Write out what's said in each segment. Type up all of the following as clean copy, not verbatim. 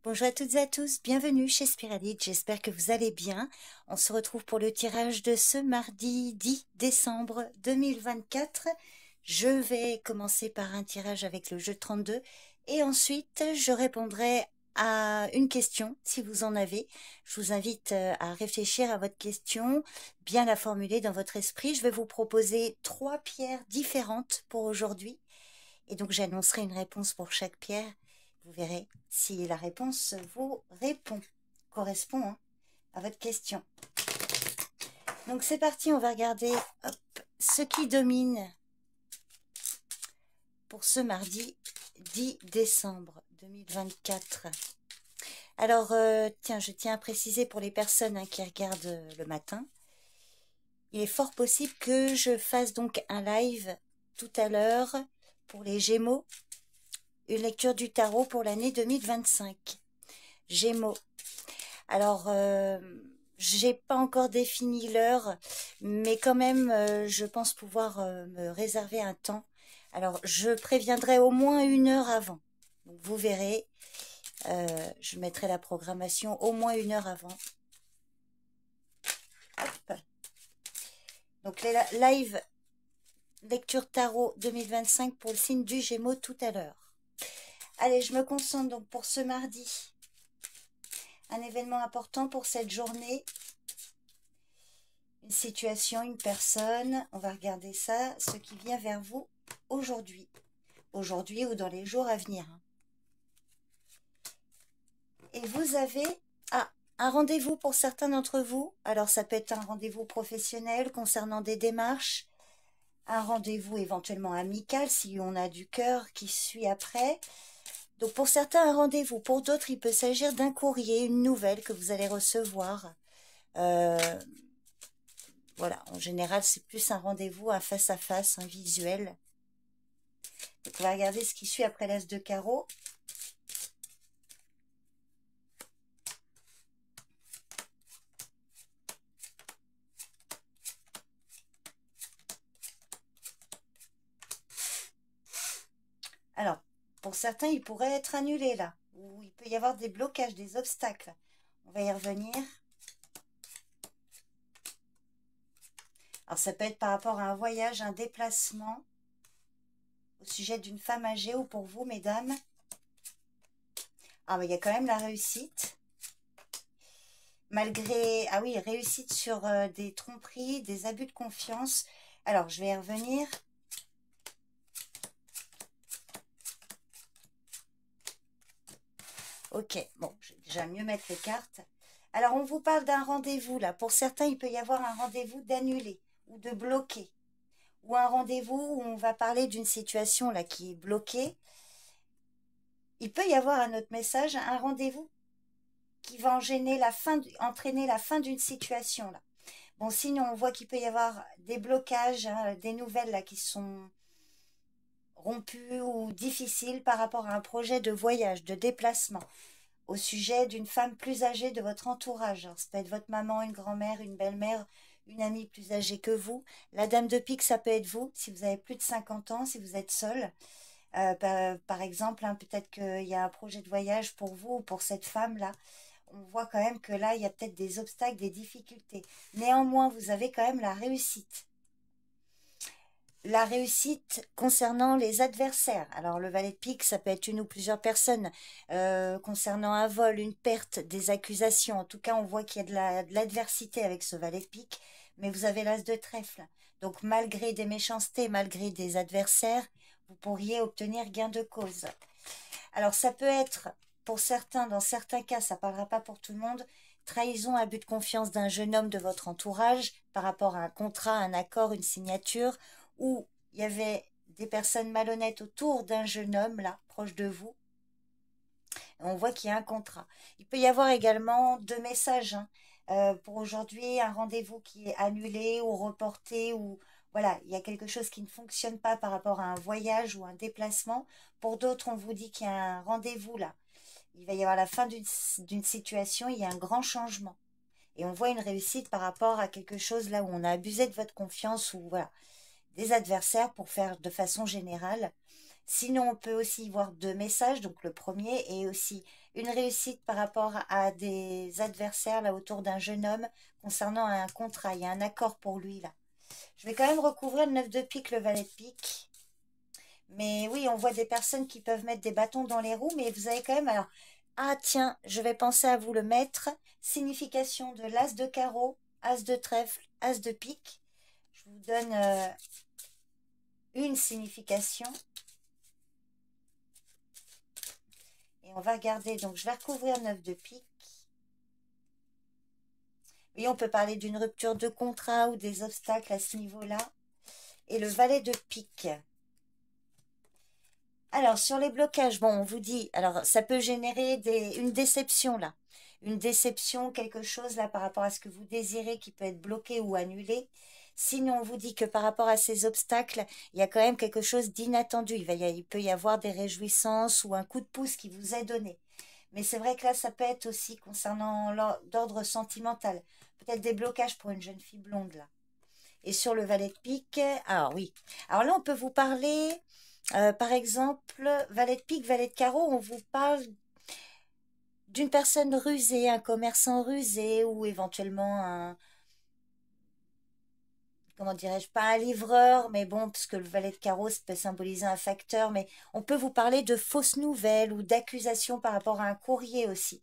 Bonjour à toutes et à tous, bienvenue chez Spiralite, j'espère que vous allez bien. On se retrouve pour le tirage de ce mardi 10 décembre 2024. Je vais commencer par un tirage avec le jeu 32 et ensuite je répondrai à une question si vous en avez. Je vous invite à réfléchir à votre question, bien la formuler dans votre esprit. Je vais vous proposer 3 pierres différentes pour aujourd'hui et donc j'annoncerai une réponse pour chaque pierre. Vous verrez si la réponse vous correspond à votre question. Donc c'est parti, on va regarder ce qui domine pour ce mardi 10 décembre 2024. Alors, je tiens à préciser pour les personnes qui regardent le matin, il est fort possible que je fasse donc un live tout à l'heure pour les Gémeaux, une lecture du tarot pour l'année 2025. Gémeaux. Alors, j'ai pas encore défini l'heure, mais quand même, je pense pouvoir me réserver un temps. Alors, je préviendrai au moins 1 heure avant. Donc, vous verrez, je mettrai la programmation au moins 1 heure avant. Hop. Donc, les live lecture tarot 2025 pour le signe du Gémeaux tout à l'heure. Allez, je me concentre donc pour ce mardi. Un événement important pour cette journée. Une situation, une personne. On va regarder ça, ce qui vient vers vous aujourd'hui. Aujourd'hui ou dans les jours à venir. Et vous avez un rendez-vous pour certains d'entre vous. Alors ça peut être un rendez-vous professionnel concernant des démarches. Un rendez-vous éventuellement amical si on a du cœur qui suit après. Donc pour certains, un rendez-vous. Pour d'autres, il peut s'agir d'un courrier, une nouvelle que vous allez recevoir. Voilà, en général, c'est plus un rendez-vous, un face-à-face, un visuel. Donc on va regarder ce qui suit après l'as de carreau. Alors, pour certains, il pourrait être annulé là, ou il peut y avoir des blocages, des obstacles. On va y revenir. Alors, ça peut être par rapport à un voyage, un déplacement, au sujet d'une femme âgée ou pour vous, mesdames. Ah, mais il y a quand même la réussite. Malgré, ah oui, réussite sur des tromperies, des abus de confiance. Alors, je vais y revenir. Ok, bon, je vais déjà mieux mettre les cartes. Alors, on vous parle d'un rendez-vous, là. Pour certains, il peut y avoir un rendez-vous d'annulé ou de bloqué. Ou un rendez-vous où on va parler d'une situation, là, qui est bloquée. Il peut y avoir un autre message, un rendez-vous qui va entraîner la fin d'une situation, là. Bon, sinon, on voit qu'il peut y avoir des blocages, des nouvelles, là, qui sont rompues ou difficiles par rapport à un projet de voyage, de déplacement. Au sujet d'une femme plus âgée de votre entourage. Alors, ça peut être votre maman, une grand-mère, une belle-mère, une amie plus âgée que vous. La dame de pique, ça peut être vous, si vous avez plus de 50 ans, si vous êtes seul. Par exemple, peut-être qu'il y a un projet de voyage pour vous ou pour cette femme-là. On voit quand même que là, il y a peut-être des obstacles, des difficultés. Néanmoins, vous avez quand même la réussite. La réussite concernant les adversaires. Alors, le valet de pique, ça peut être une ou plusieurs personnes. Concernant un vol, une perte, des accusations. En tout cas, on voit qu'il y a de l'adversité avec ce valet de pique. Mais vous avez l'as de trèfle. Donc, malgré des méchancetés, malgré des adversaires, vous pourriez obtenir gain de cause. Alors, ça peut être, pour certains, dans certains cas, ça ne parlera pas pour tout le monde, trahison, abus de confiance d'un jeune homme de votre entourage par rapport à un contrat, un accord, une signature, où il y avait des personnes malhonnêtes autour d'un jeune homme, là, proche de vous. Et on voit qu'il y a un contrat. Il peut y avoir également 2 messages. Pour aujourd'hui, un rendez-vous qui est annulé ou reporté, ou voilà, il y a quelque chose qui ne fonctionne pas par rapport à un voyage ou un déplacement. Pour d'autres, on vous dit qu'il y a un rendez-vous là. Il va y avoir la fin d'une situation, il y a un grand changement. Et on voit une réussite par rapport à quelque chose là où on a abusé de votre confiance ou voilà, des adversaires pour faire de façon générale. Sinon, on peut aussi voir deux messages. Donc, le premier est aussi une réussite par rapport à des adversaires là autour d'un jeune homme concernant un contrat. Il y a un accord pour lui là. Je vais quand même recouvrir le 9 de pique, le valet de pique. Mais oui, on voit des personnes qui peuvent mettre des bâtons dans les roues, mais vous avez quand même... Alors, ah tiens, je vais penser à vous le mettre. Signification de l'as de carreau, as de trèfle, as de pique. Je vous donne une signification. Et on va regarder. Donc, je vais recouvrir 9 de pique. Oui, on peut parler d'une rupture de contrat ou des obstacles à ce niveau-là. Et le valet de pique. Alors, sur les blocages, bon, on vous dit, alors ça peut générer une déception là. Une déception, quelque chose là par rapport à ce que vous désirez qui peut être bloqué ou annulé. Sinon, on vous dit que par rapport à ces obstacles, il y a quand même quelque chose d'inattendu. Il peut y avoir des réjouissances ou un coup de pouce qui vous est donné. Mais c'est vrai que là, ça peut être aussi concernant d'ordre sentimental. Peut-être des blocages pour une jeune fille blonde là. Et sur le valet de pique, alors oui. Alors là, on peut vous parler, par exemple, valet de pique, valet de carreau, on vous parle d'une personne rusée, un commerçant rusé ou éventuellement un, comment dirais-je, pas un livreur, mais bon, parce que le valet de carreau, ça peut symboliser un facteur, mais on peut vous parler de fausses nouvelles ou d'accusations par rapport à un courrier aussi.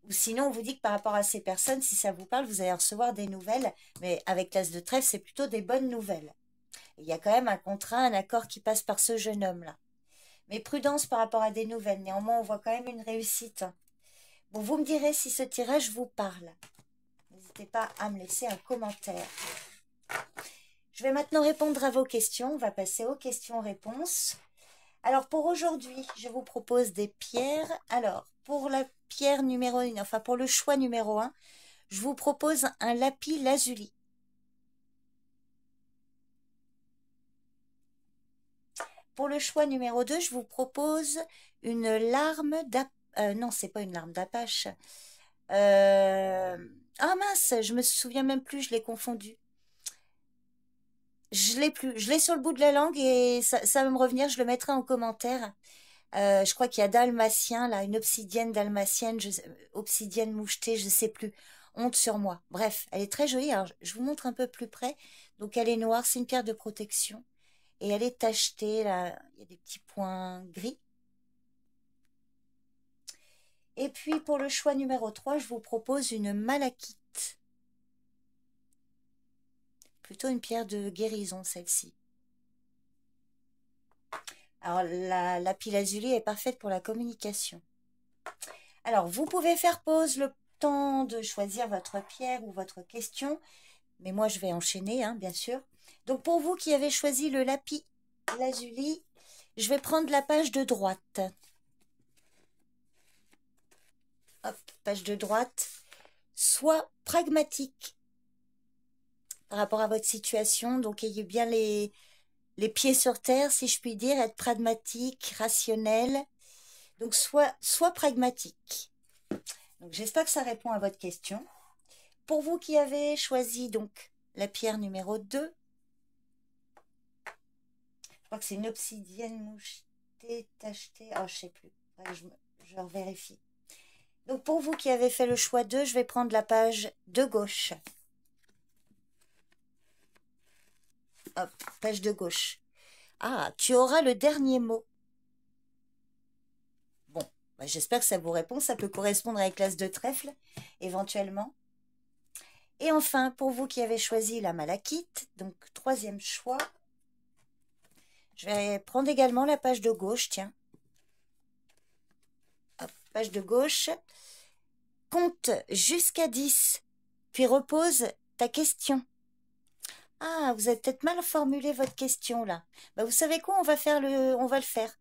Ou sinon, on vous dit que par rapport à ces personnes, si ça vous parle, vous allez recevoir des nouvelles, mais avec l'as de trèfle, c'est plutôt des bonnes nouvelles. Il y a quand même un contrat, un accord qui passe par ce jeune homme-là. Mais prudence par rapport à des nouvelles. Néanmoins, on voit quand même une réussite. Bon, vous me direz si ce tirage vous parle. N'hésitez pas à me laisser un commentaire. Je vais maintenant répondre à vos questions. On va passer aux questions-réponses. Alors, pour aujourd'hui, je vous propose des pierres. Alors, pour la pierre numéro 1, enfin pour le choix numéro 1, je vous propose un lapis lazuli. Pour le choix numéro 2, je vous propose une larme d'Apache. Non, c'est pas une larme d'Apache. Ah mince, je me souviens même plus, je l'ai confondu. Je l'ai plus, je l'ai sur le bout de la langue et ça va me revenir, je le mettrai en commentaire. Je crois qu'il y a dalmatien, là, une obsidienne dalmatienne, obsidienne mouchetée, je sais plus. Honte sur moi. Bref, elle est très jolie. Alors, je vous montre un peu plus près. Donc, elle est noire, c'est une pierre de protection. Et elle est tachetée, là, il y a des petits points gris. Et puis, pour le choix numéro 3, je vous propose une malachite. Plutôt une pierre de guérison, celle-ci. Alors, la lapis-lazuli est parfaite pour la communication. Alors, vous pouvez faire pause le temps de choisir votre pierre ou votre question. Mais moi, je vais enchaîner, hein, bien sûr. Donc, pour vous qui avez choisi le lapis-lazuli, je vais prendre la page de droite. Hop, page de droite. Sois pragmatique par rapport à votre situation. Donc, ayez bien les pieds sur terre, si je puis dire, être pragmatique, rationnel. Donc, sois pragmatique. Donc, j'espère que ça répond à votre question. Pour vous qui avez choisi donc la pierre numéro 2, je crois que c'est une obsidienne mouchetée, tachetée. Oh, je sais plus. Je vérifie. Donc, pour vous qui avez fait le choix 2, je vais prendre la page de gauche. Hop, page de gauche. Ah, tu auras le dernier mot. Bon, bah, j'espère que ça vous répond. Ça peut correspondre avec l'as de trèfle, éventuellement. Et enfin, pour vous qui avez choisi la malachite, donc troisième choix, je vais prendre également la page de gauche, tiens. Hop, page de gauche. Compte jusqu'à 10, puis repose ta question. Ah, vous avez peut-être mal formulé votre question là. Bah, vous savez quoi, on va le faire.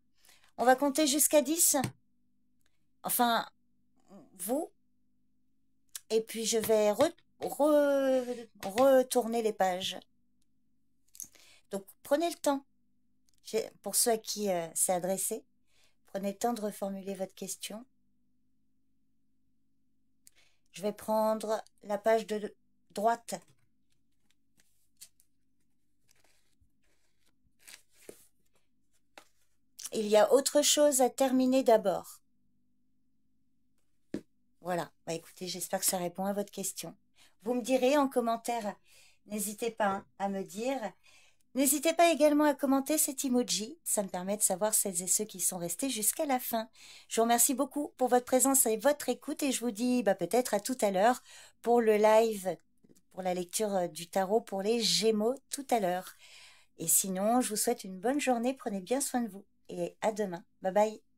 On va compter jusqu'à 10. Enfin, vous. Et puis je vais retourner les pages. Donc prenez le temps. Pour ceux à qui c'est adressé, prenez le temps de reformuler votre question. Je vais prendre la page de droite. il y a autre chose à terminer d'abord. Voilà, bah écoutez, j'espère que ça répond à votre question. Vous me direz en commentaire, n'hésitez pas hein, à me dire. N'hésitez pas également à commenter cet emoji, ça me permet de savoir celles et ceux qui sont restés jusqu'à la fin. Je vous remercie beaucoup pour votre présence et votre écoute et je vous dis peut-être à tout à l'heure pour le live, pour la lecture du tarot pour les Gémeaux tout à l'heure. Et sinon, je vous souhaite une bonne journée, prenez bien soin de vous et à demain. Bye bye.